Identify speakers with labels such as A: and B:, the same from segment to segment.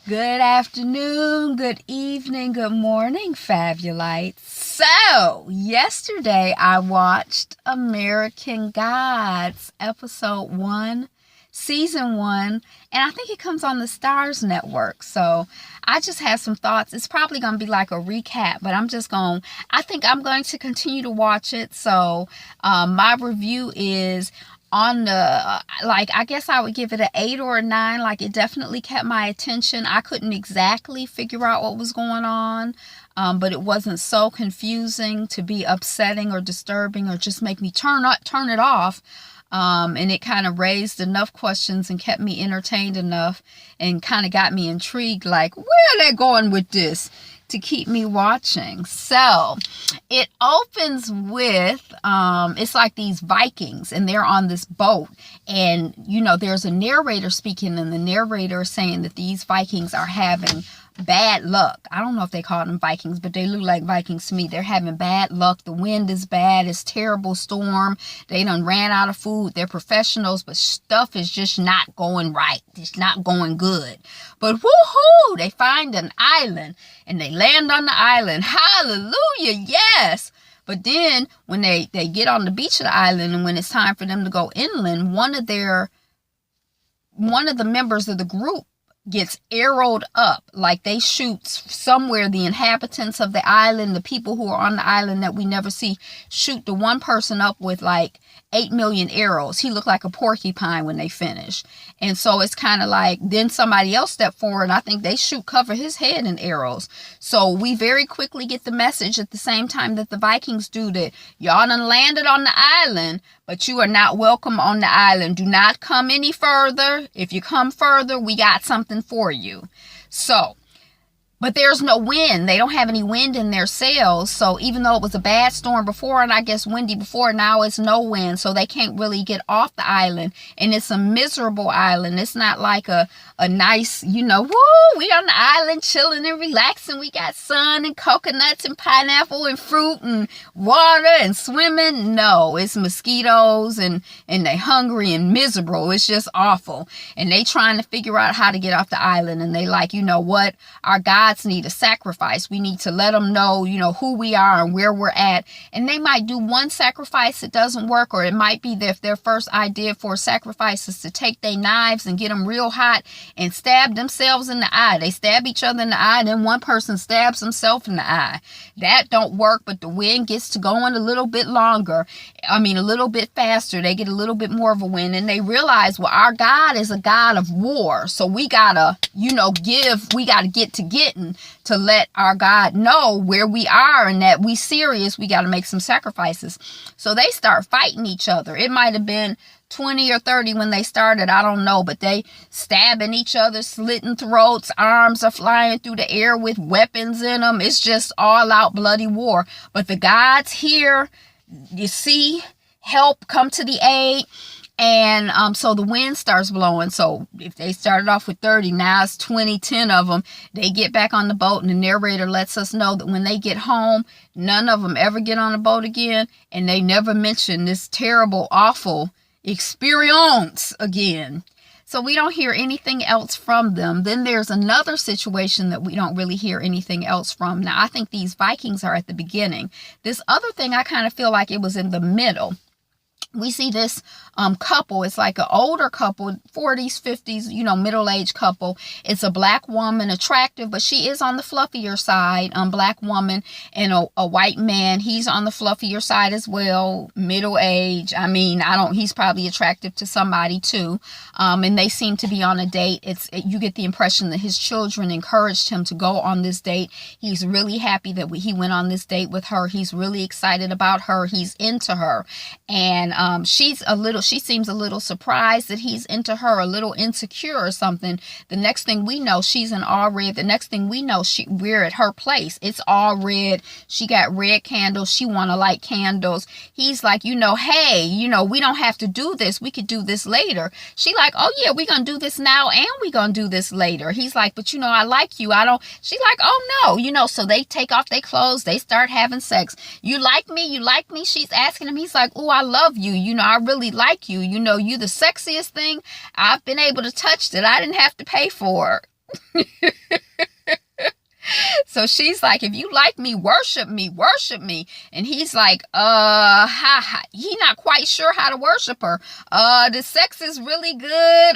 A: Good afternoon, good evening, good morning, Fabulites. So, yesterday I watched American Gods, episode 1, season 1, and I think it comes on the STARZ network. So, I just have some thoughts. It's probably going to be like a recap, but I think I'm going to continue to watch it. So, my review is on the I guess I would give it an 8 or a 9. Like, it definitely kept my attention. I couldn't exactly figure out what was going on, but it wasn't so confusing to be upsetting or disturbing or just make me turn it off. And it kind of raised enough questions and kept me entertained enough and kind of got me intrigued, like, where are they going with this, to keep me watching. So it opens with it's like these Vikings, and they're on this boat, and there's a narrator speaking, and the narrator is saying that these Vikings are having bad luck. I don't know if they call them Vikings, but they look like Vikings to me. They're having bad luck. The wind is bad. It's terrible storm. They done ran out of food. They're professionals, but stuff is just not going right. It's not going good. But woohoo! They find an island and they land on the island. Hallelujah! Yes! But then when they get on the beach of the island, and when it's time for them to go inland, one of the members of the group gets arrowed up. Like, they shoot somewhere, the inhabitants of the island, the people who are on the island that we never see, shoot the one person up with like 8 million arrows. He looked like a porcupine when they finish. And so it's kind of like, then somebody else stepped forward, and I think they cover his head in arrows. So we very quickly get the message at the same time that the Vikings do, that y'all done landed on the island, but you are not welcome on the island. Do not come any further. If you come further, we got something for you. So, but there's no wind. They don't have any wind in their sails. So even though it was a bad storm before, and I guess windy before, now it's no wind. So they can't really get off the island. And it's a miserable island. It's not like a nice, we on the island chilling and relaxing. We got sun and coconuts and pineapple and fruit and water and swimming. No, it's mosquitoes and they hungry and miserable. It's just awful. And they trying to figure out how to get off the island. And they like, what? Our gods need a sacrifice. We need to let them know, who we are and where we're at. And they might do one sacrifice that doesn't work, or it might be that their first idea for a sacrifice is to take their knives and get them real hot and stab themselves in the eye. They stab each other in the eye, and then one person stabs himself in the eye. That don't work, but the wind gets to going a little bit longer. A little bit faster. They get a little bit more of a wind, and they realize, well, our God is a God of war. So we gotta, we gotta get to getting to let our God know where we are and that we serious. We got to make some sacrifices. So they start fighting each other. It might have been 20 or 30 when they started, I don't know, but they stabbing each other, slitting throats, arms are flying through the air with weapons in them. It's just all out bloody war. But the gods here, you see, help come to the aid. And so the wind starts blowing. So if they started off with 30, now it's 20, 10 of them. They get back on the boat, and the narrator lets us know that when they get home, none of them ever get on a boat again. And they never mention this terrible, awful experience again. So we don't hear anything else from them. Then there's another situation that we don't really hear anything else from. Now, I think these Vikings are at the beginning. This other thing, I kind of feel like it was in the middle. We see this couple. It's like an older couple, 40s, 50s, middle-aged couple. It's a black woman, attractive, but she is on the fluffier side, black woman, and a white man. He's on the fluffier side as well, middle age. He's probably attractive to somebody too. And they seem to be on a date. You get the impression that his children encouraged him to go on this date. He's really happy that he went on this date with her. He's really excited about her. He's into her. And she seems a little surprised that he's into her, a little insecure or something. The next thing we know, she's in all red. The next thing we know, we're at her place. It's all red. She got red candles. She want to light candles. He's like, hey, we don't have to do this. We could do this later. She like, oh yeah, we're going to do this now and we're going to do this later. He's like, but I like you. I don't. She's like, oh no, so they take off their clothes. They start having sex. You like me? You like me? She's asking him. He's like, oh, I love you. I really like you. You the sexiest thing I've been able to touch that I didn't have to pay for. So she's like, if you like me, worship me, worship me. And he's like, he not quite sure how to worship her. The sex is really good.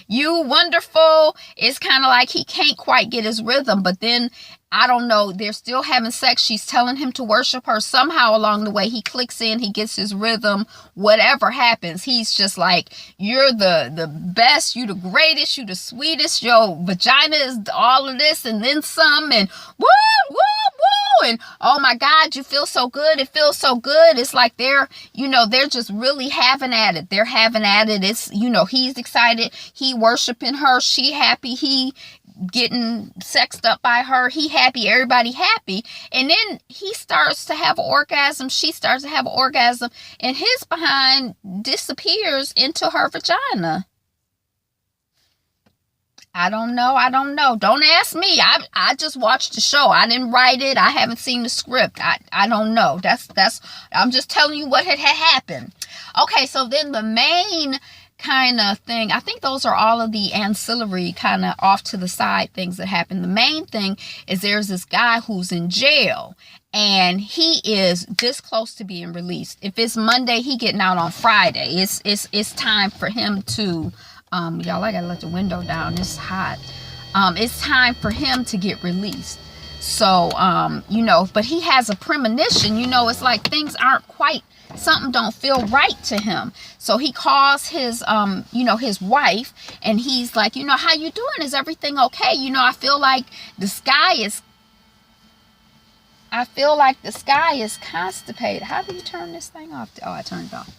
A: You wonderful. It's kind of like he can't quite get his rhythm. But then, I don't know, they're still having sex. She's telling him to worship her. Somehow along the way, he clicks in, he gets his rhythm. Whatever happens, he's just like, you're the best, you the greatest, you the sweetest. Your vagina is all of this and then some, and woo, woo, woo. And oh my God, you feel so good. It feels so good. It's like they're just really having at it. They're having at it. It's, he's excited. He worshiping her. She happy. He getting sexed up by her. He happy, everybody happy. And then he starts to have an orgasm. She starts to have an orgasm, and his behind disappears into her vagina. I don't know. Don't ask me. I just watched the show. I didn't write it. I haven't seen the script. I don't know. That's I'm just telling you what had happened. Okay, so then the main kind of thing, I think those are all of the ancillary kind of off to the side things that happen. The main thing is there's this guy who's in jail, and he is this close to being released. If it's Monday, he getting out on Friday. It's time for him to y'all, I gotta let the window down, it's hot. It's time for him to get released. So but he has a premonition. It's like things aren't quite, something don't feel right to him. So he calls his his wife, and he's like, how you doing? Is everything okay? I feel like the sky is constipated. How do you turn this thing off? Oh, I turned it off.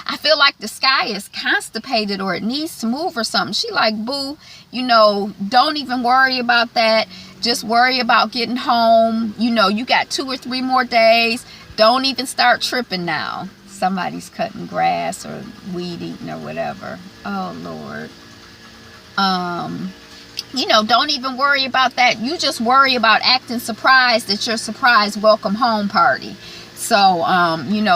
A: I feel like the sky is constipated, or it needs to move or something. She like, boo, don't even worry about that. Just worry about getting home. You got 2 or 3 more days. Don't even start tripping now. Somebody's cutting grass or weed eating or whatever. Oh, Lord. Don't even worry about that. You just worry about acting surprised at your surprise welcome home party. So,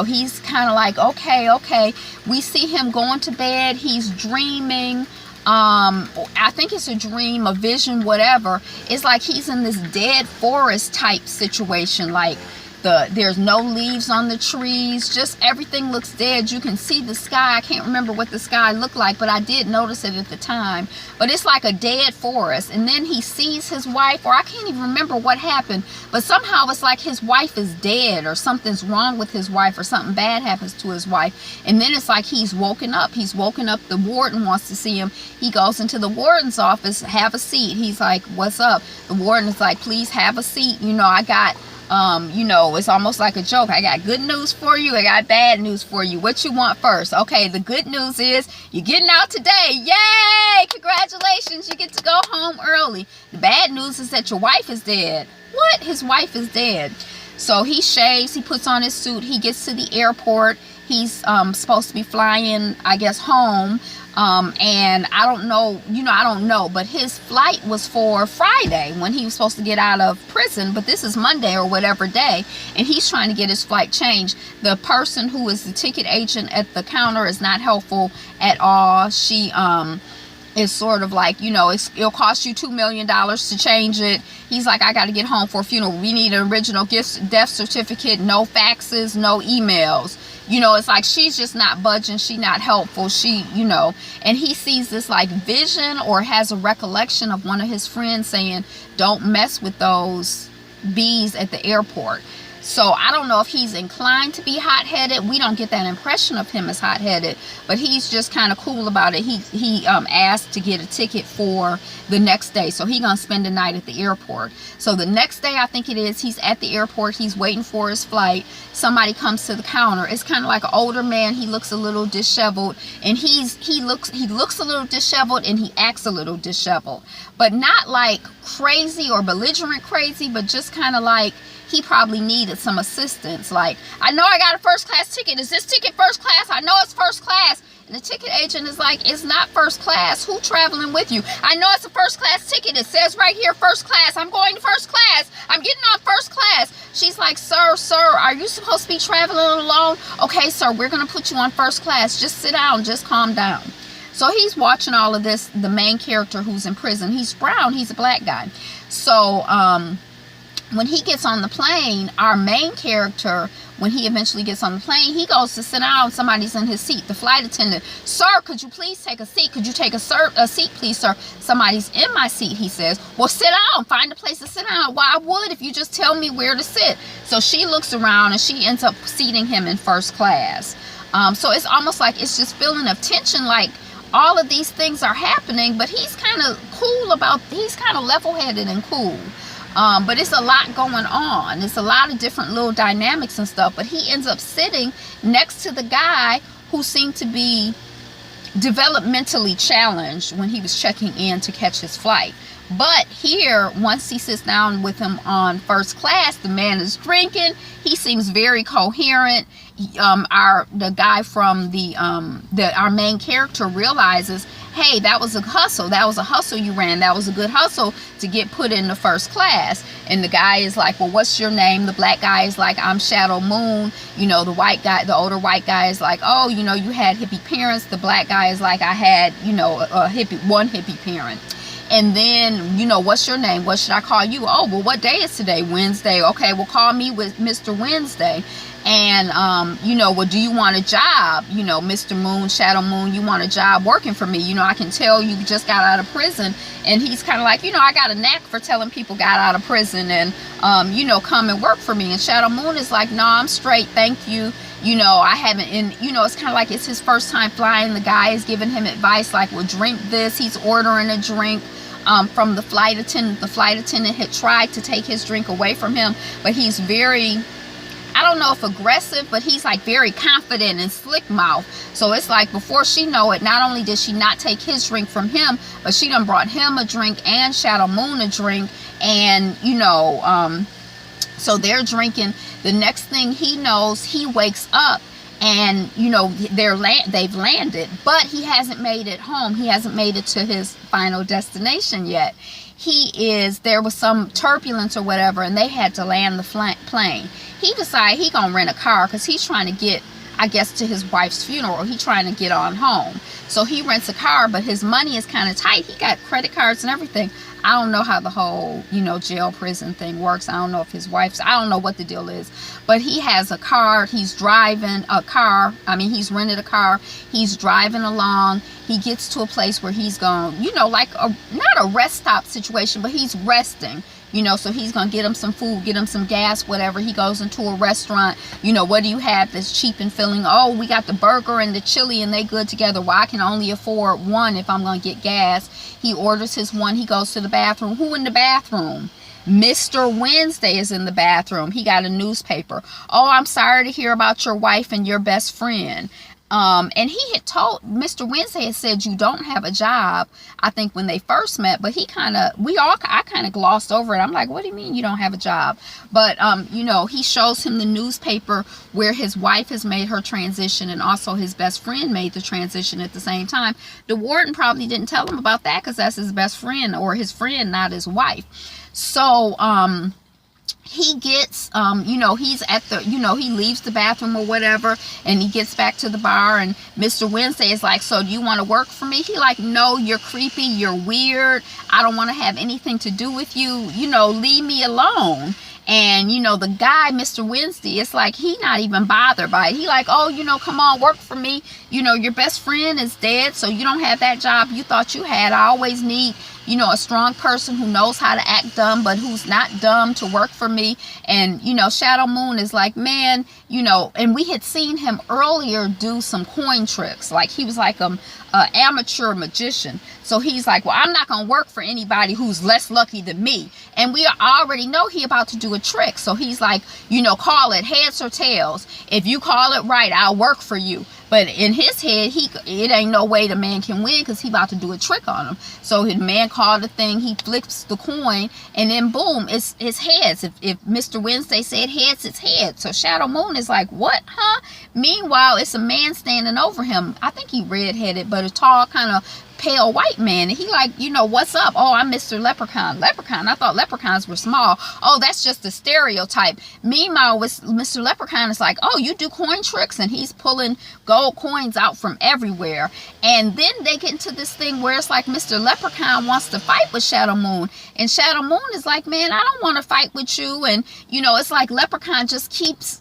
A: he's kind of like, okay. We see him going to bed. He's dreaming. I think it's a dream, a vision, whatever. It's like he's in this dead forest type situation. Like, there's no leaves on the trees, just everything looks dead. You can see the sky. I can't remember what the sky looked like, but I did notice it at the time. But it's like a dead forest. And then he sees his wife, or I can't even remember what happened, but somehow it's like his wife is dead, or something's wrong with his wife, or something bad happens to his wife. And then it's like he's woken up. The warden wants to see him. He goes into the warden's office. Have a seat. He's like, what's up? The warden is like, please have a seat. I got it's almost like a joke. I got good news for you. I got bad news for you. What you want first? Okay, the good news is you're getting out today. Yay! Congratulations. You get to go home early. The bad news is that your wife is dead. What? His wife is dead. So he shaves. He puts on his suit. He gets to the airport. He's supposed to be flying, I guess, home. And I don't know, but his flight was for Friday when he was supposed to get out of prison, but this is Monday or whatever day, and he's trying to get his flight changed. The person who is the ticket agent at the counter is not helpful at all. She is sort of like, it'll cost you $2 million to change it. He's like, I got to get home for a funeral. We need an original death certificate, no faxes, no emails. It's like she's just not budging. She not helpful. And he sees this like vision, or has a recollection of one of his friends saying, don't mess with those bees at the airport. So I don't know if he's inclined to be hot-headed. We don't get that impression of him as hot-headed, but he's just kind of cool about it. He asked to get a ticket for the next day, so he's gonna spend the night at the airport. So the next day, I think it is, he's at the airport. He's waiting for his flight. Somebody comes to the counter. It's kind of like an older man. He looks a little disheveled, and he looks a little disheveled, and he acts a little disheveled, but not like crazy or belligerent crazy, but just kind of like he probably needed some assistance. Like, I know I got a first class ticket. Is this ticket first class? I know it's first class. And the ticket agent is like, it's not first class. Who traveling with you? I know it's a first class ticket. It says right here, first class. I'm going to first class. I'm getting on first class. She's like, sir, are you supposed to be traveling alone? Okay, sir, we're going to put you on first class. Just sit down. Just calm down. So he's watching all of this. The main character who's in prison, he's brown, he's a black guy. So when he gets on the plane, our main character, when he eventually gets on the plane, he goes to sit down. Somebody's in his seat. The flight attendant, sir, could you please take a seat? Could you take a seat, please, sir? Somebody's in my seat, he says. Well, sit down. Find a place to sit down. Well, I would if you just tell me where to sit. So she looks around and she ends up seating him in first class. So it's almost like it's just feeling of tension, like all of these things are happening, but he's kind of cool about, he's kind of level-headed and cool. But it's a lot going on. It's a lot of different little dynamics and stuff. But he ends up sitting next to the guy who seemed to be developmentally challenged when he was checking in to catch his flight. But here, once he sits down with him on first class, the man is drinking. He seems very coherent. The guy from our main character realizes, hey, that was a hustle. That was a hustle you ran. That was a good hustle to get put in the first class. And the guy is like, well, what's your name? The black guy is like, I'm Shadow Moon. You know, the white guy, the older white guy is like, oh, you know, you had hippie parents. The black guy is like, I had, you know, one hippie parent. And then, you know, what's your name? What should I call you? Oh, well, what day is today? Wednesday. Okay, well, call me with Mr. Wednesday. And, you know, well, do you want a job? You know, Mr. Moon, Shadow Moon, you want a job working for me? You know, I can tell you just got out of prison. And he's kind of like, you know, I got a knack for telling people got out of prison and, you know, come and work for me. And Shadow Moon is like, no, I'm straight. Thank you. You know, I haven't, and, you know, it's kind of like it's his first time flying. The guy is giving him advice like, well, drink this. He's ordering a drink. From the flight attendant. The flight attendant had tried to take his drink away from him, but he's very, I don't know if aggressive, but he's like very confident and slick mouth. So it's like before she know it, not only did she not take his drink from him, but she done brought him a drink and Shadow Moon a drink. And, you know, so they're drinking. The next thing he knows, he wakes up. And, you know, they've landed, but he hasn't made it home. He hasn't made it to his final destination yet. There was some turbulence or whatever, and they had to land the plane. He decided he gonna rent a car because he's trying to get, I guess, to his wife's funeral. He's trying to get on home. So he rents a car, but his money is kind of tight. He got credit cards and everything. I don't know how the whole, you know, jail prison thing works. I don't know if his wife's, I don't know what the deal is. But he has a car. He's driving a car. I mean, he's rented a car. He's driving along. He gets to a place where he's going, you know, like not a rest stop situation, but he's resting. You know, so he's going to get him some food, get him some gas, whatever. He goes into a restaurant. You know, what do you have that's cheap and filling? Oh, we got the burger and the chili and they good together. Well, I can only afford one if I'm going to get gas. He orders his one. He goes to the bathroom. Who in the bathroom? Mr. Wednesday is in the bathroom. He got a newspaper. Oh, I'm sorry to hear about your wife and your best friend. And he had told, Mr. Wednesday had said you don't have a job, I think when they first met, but I kind of glossed over it. I'm like, what do you mean you don't have a job? But, you know, he shows him the newspaper where his wife has made her transition and also his best friend made the transition at the same time. The warden probably didn't tell him about that because that's his best friend or his friend, not his wife. So, he gets, you know, he's at the, you know, he leaves the bathroom or whatever, and he gets back to the bar, and Mr. Wednesday is like, so do you want to work for me? He like, no, you're creepy, you're weird, I don't want to have anything to do with you, you know, leave me alone. And, you know, the guy, Mr. Wednesday, it's like he not even bothered by it. He like, oh, you know, come on, work for me. You know, your best friend is dead, so you don't have that job you thought you had. I always need, you know, a strong person who knows how to act dumb, but who's not dumb to work for me. And, you know, Shadow Moon is like, man, you know, and we had seen him earlier do some coin tricks. Like he was like an amateur magician. So he's like, well, I'm not going to work for anybody who's less lucky than me. And we already know he about to do a trick. So he's like, you know, call it heads or tails. If you call it right, I'll work for you. But in his head, it ain't no way the man can win because he about to do a trick on him. So his man called the thing, he flips the coin, and then boom, it's heads. If Mr. Wednesday said heads, it's heads. So Shadow Moon is like, what, huh? Meanwhile, it's a man standing over him. I think he redheaded, but a tall, kind of pale white man, and he like, you know, what's up? Oh, I'm Mr. Leprechaun. Leprechaun, I thought leprechauns were small. Oh, that's just a stereotype. Meanwhile, with Mr. Leprechaun, it's like, oh, you do coin tricks, and he's pulling gold coins out from everywhere. And then they get into this thing where it's like Mr. Leprechaun wants to fight with Shadow Moon, and Shadow Moon is like, man, I don't want to fight with you. And you know, it's like Leprechaun just keeps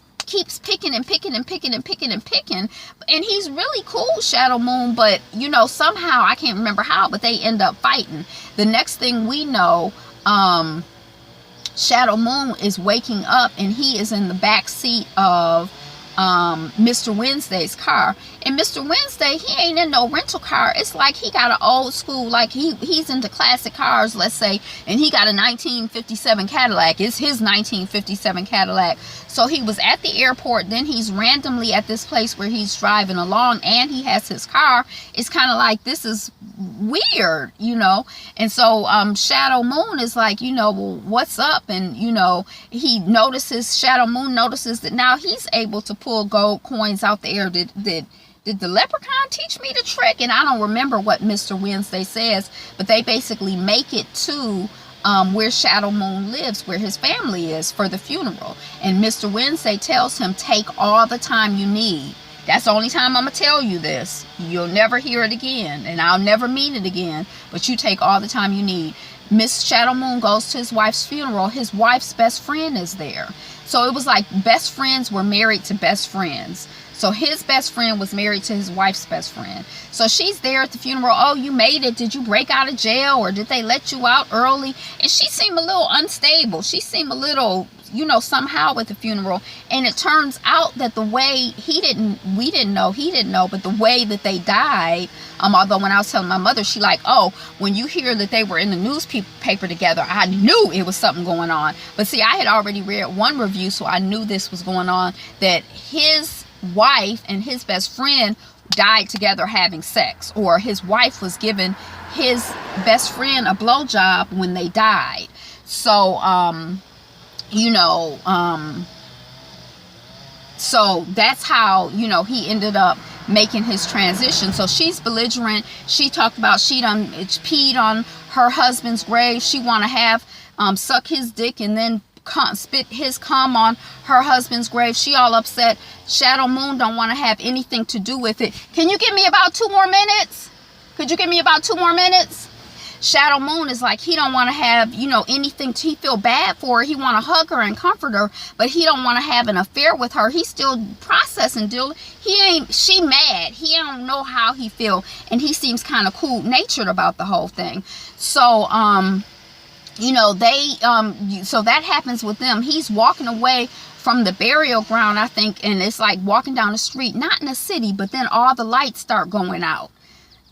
A: picking and picking and picking and picking and picking, and he's really cool, Shadow Moon, but you know, somehow, I can't remember how, but they end up fighting. The next thing we know, Shadow Moon is waking up, and he is in the back seat of Mr. Wednesday's car. And Mr. Wednesday, he ain't in no rental car. It's like he got an old school, like he's into classic cars, let's say, and he got a 1957 Cadillac. It's his 1957 Cadillac. So he was at the airport, then he's randomly at this place where he's driving along, and he has his car. It's kind of like, this is weird, you know. And so Shadow Moon is like, you know, well, what's up? And you know, he notices, Shadow Moon notices that now he's able to pull gold coins out the air. Did the leprechaun teach me the trick? And I don't remember what Mr. Wednesday says, but they basically make it to where Shadow Moon lives, where his family is, for the funeral. And Mr. Wednesday tells him, take all the time you need. That's the only time I'm going to tell you this. You'll never hear it again, and I'll never mean it again, but you take all the time you need. Miss Shadow Moon goes to his wife's funeral. His wife's best friend is there. So it was like best friends were married to best friends. So his best friend was married to his wife's best friend. So she's there at the funeral. Oh, you made it. Did you break out of jail, or did they let you out early? And she seemed a little unstable. She seemed a little, you know, somehow at the funeral. And it turns out that the way he didn't know, but the way that they died, although when I was telling my mother, she like, oh, when you hear that they were in the newspaper together, I knew it was something going on. But see, I had already read one review, so I knew this was going on, that his wife and his best friend died together having sex, or his wife was giving his best friend a blowjob when they died. So you know, so that's how, you know, he ended up making his transition. So she's belligerent. She talked about she done peed on her husband's grave. She want to have suck his dick and then spit his cum on her husband's grave. She all upset. Shadow Moon don't want to have anything to do with it. Can you give me about 2 more minutes? Could you give me about 2 more minutes? Shadow Moon is like, he don't want to have, you know, anything. He feel bad for her. He want to hug her and comfort her, but he don't want to have an affair with her. He's still processing. She mad. He don't know how he feel, and he seems kind of cool natured about the whole thing. So you know, they so that happens with them. He's walking away from the burial ground, I think, and it's like walking down the street, not in the city, but then all the lights start going out,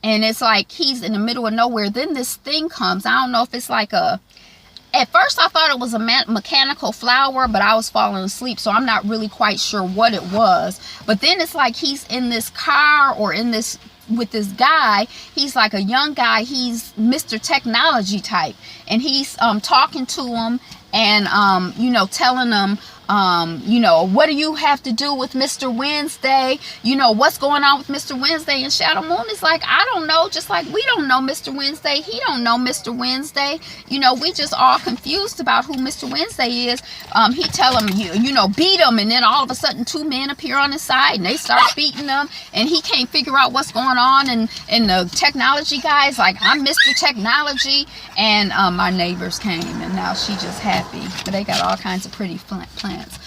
A: and it's like he's in the middle of nowhere. Then this thing comes. I don't know if it's like at first I thought it was a mechanical flower, but I was falling asleep, so I'm not really quite sure what it was. But then it's like he's in this car, or in this with this guy. He's like a young guy. He's Mr. Technology type, and he's talking to him, and you know, telling him, you know, what do you have to do with Mr. Wednesday? You know, what's going on with Mr. Wednesday? And Shadow Moon is like, I don't know. Just like we don't know Mr. Wednesday. He don't know Mr. Wednesday. You know, we just all confused about who Mr. Wednesday is. He tell him, you know, beat him. And then all of a sudden 2 men appear on his side, and they start beating them. And he can't figure out what's going on. And the technology guy is like, I'm Mr. Technology. And my neighbors came, and now she just happy. But they got all kinds of pretty plants.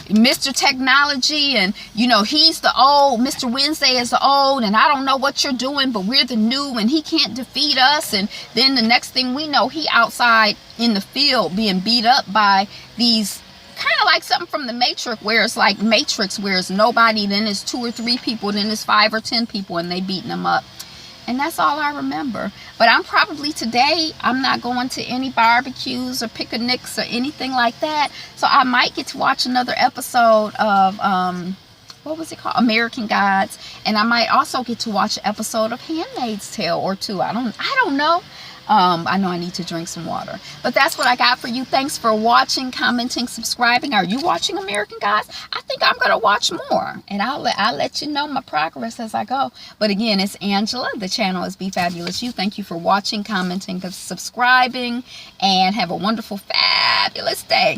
A: Mr. Technology, and you know, he's the old, Mr. Wednesday is the old, and I don't know what you're doing, but we're the new, and he can't defeat us. And then the next thing we know, he outside in the field being beat up by these, kind of like something from the Matrix, where it's like Matrix, where it's nobody, then it's 2 or 3 people, then it's 5 or 10 people, and they beating them up. And that's all I remember. But I'm probably today, I'm not going to any barbecues or picnics or anything like that. So I might get to watch another episode of, what was it called? American Gods. And I might also get to watch an episode of Handmaid's Tale or 2. I don't know. I know I need to drink some water. But that's what I got for you. Thanks for watching, commenting, subscribing. Are you watching American Gods? I think I'm going to watch more. And I'll let you know my progress as I go. But again, it's Angela. The channel is Be Fabulous You. Thank you for watching, commenting, subscribing. And have a wonderful, fabulous day.